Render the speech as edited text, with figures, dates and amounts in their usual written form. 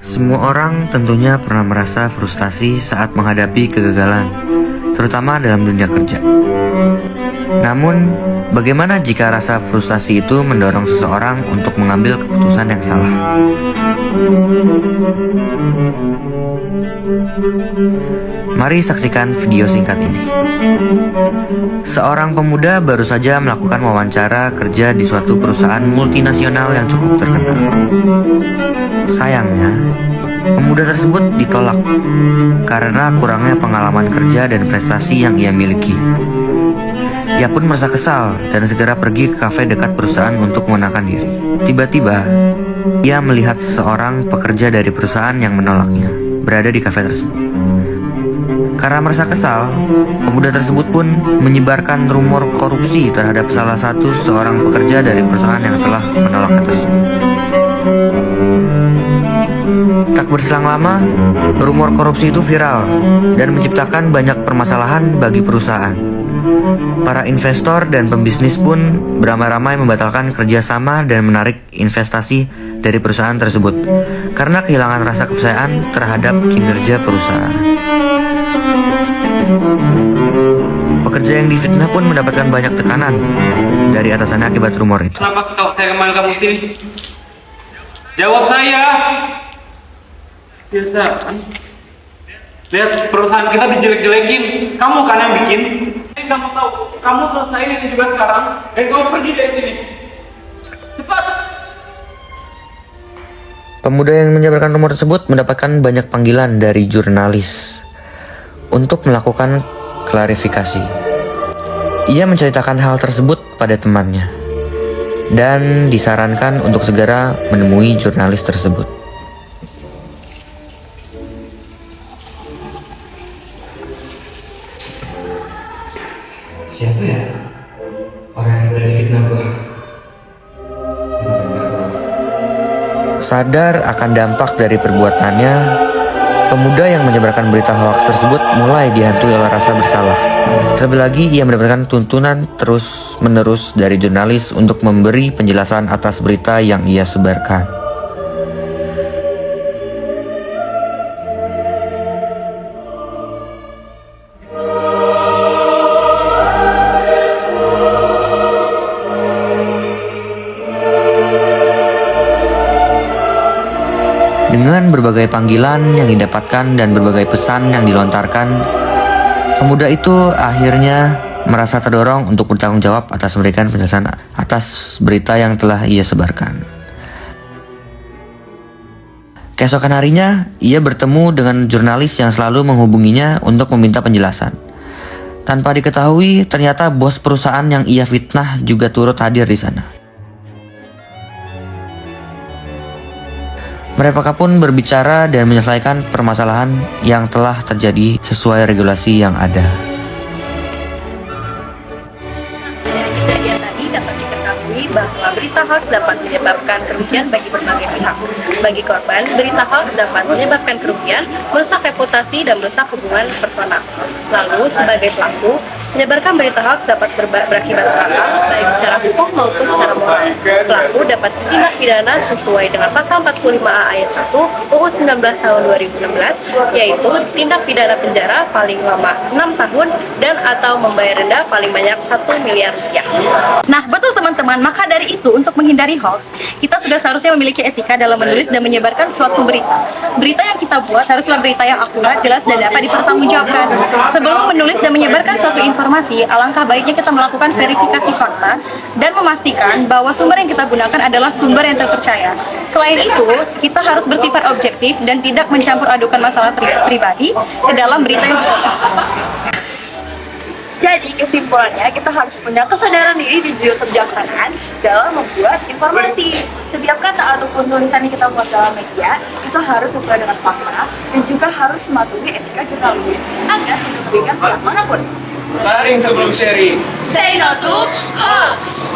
Semua orang tentunya pernah merasa frustasi saat menghadapi kegagalan, terutama dalam dunia kerja. Namun, bagaimana jika rasa frustasi itu mendorong seseorang untuk mengambil keputusan yang salah? Mari saksikan video singkat ini. Seorang pemuda baru saja melakukan wawancara kerja di suatu perusahaan multinasional yang cukup terkenal. Sayangnya, pemuda tersebut ditolak karena kurangnya pengalaman kerja dan prestasi yang ia miliki. Ia pun merasa kesal dan segera pergi ke kafe dekat perusahaan untuk menenangkan diri. Tiba-tiba, ia melihat seorang pekerja dari perusahaan yang menolaknya berada di kafe tersebut. Karena merasa kesal, pemuda tersebut pun menyebarkan rumor korupsi terhadap salah satu seorang pekerja dari perusahaan yang telah menolaknya tersebut. Tak berselang lama, rumor korupsi itu viral dan menciptakan banyak permasalahan bagi perusahaan. Para investor dan pembisnis pun beramai-ramai membatalkan kerjasama dan menarik investasi dari perusahaan tersebut karena kehilangan rasa kepercayaan terhadap kinerja perusahaan. Pekerja yang difitnah pun mendapatkan banyak tekanan dari atasannya akibat rumor itu. Kenapa saya kemarin kamu sini? Jawab saya. Biasa kan? Lihat perusahaan kita dijelek-jelekin. Kamu kan yang bikin. Kamu tahu, kamu selesaiin ini juga sekarang. Dan kamu pergi dari sini. Cepat. Pemuda yang menyebarkan rumor tersebut mendapatkan banyak panggilan dari jurnalis untuk melakukan klarifikasi. Ia menceritakan hal tersebut pada temannya dan disarankan untuk segera menemui jurnalis tersebut. Siapa ya orang yang udah difitnah gua? Sadar akan dampak dari perbuatannya, pemuda yang menyebarkan berita hoaks tersebut mulai dihantui oleh rasa bersalah. Terlebih lagi ia mendapatkan tuntunan terus-menerus dari jurnalis untuk memberi penjelasan atas berita yang ia sebarkan. Dengan berbagai panggilan yang didapatkan dan berbagai pesan yang dilontarkan, pemuda itu akhirnya merasa terdorong untuk bertanggung jawab atas memberikan penjelasan atas berita yang telah ia sebarkan. Keesokan harinya, ia bertemu dengan jurnalis yang selalu menghubunginya untuk meminta penjelasan. Tanpa diketahui, ternyata bos perusahaan yang ia fitnah juga turut hadir di sana. Mereka pun berbicara dan menyelesaikan permasalahan yang telah terjadi sesuai regulasi yang ada. Dari kejadian tadi dapat diketahui bahwa berita hoax dapat menyebabkan kerugian bagi berbagai pihak. Bagi korban, berita hoax dapat menyebabkan kerugian, merusak reputasi dan merusak hubungan personal. Lalu, sebagai pelaku, menyebarkan berita hoax dapat berakibat fatal baik secara hukum maupun secara moral. Pelaku dapat ditindak pidana sesuai dengan pasal 45A ayat 1 UU 19 tahun 2016, yaitu tindak pidana penjara paling lama 6 tahun dan atau membayar denda paling banyak 1 miliar rupiah. Nah, betul teman-teman, maka dari itu untuk menghindari hoax, kita sudah seharusnya memiliki etika dalam menulis dan menyebarkan suatu berita. Berita yang kita buat haruslah berita yang akurat, jelas, dan dapat dipertanggungjawabkan. Sebelum menulis dan menyebarkan suatu informasi, alangkah baiknya kita melakukan verifikasi fakta dan memastikan bahwa sumber yang kita gunakan adalah sumber yang terpercaya. Selain itu, kita harus bersifat objektif dan tidak mencampur adukan masalah pribadi ke dalam berita yang kita buat. Jadi kesimpulannya kita harus punya kesadaran diri dan juga kebijaksanaan dalam membuat informasi. Setiap kata ataupun tulisan yang kita buat dalam media itu harus sesuai dengan fakta dan juga harus mematuhi etika jurnalistik agar tidak merugikan pihak manapun. Saring sebelum sharing. Say no to hoax!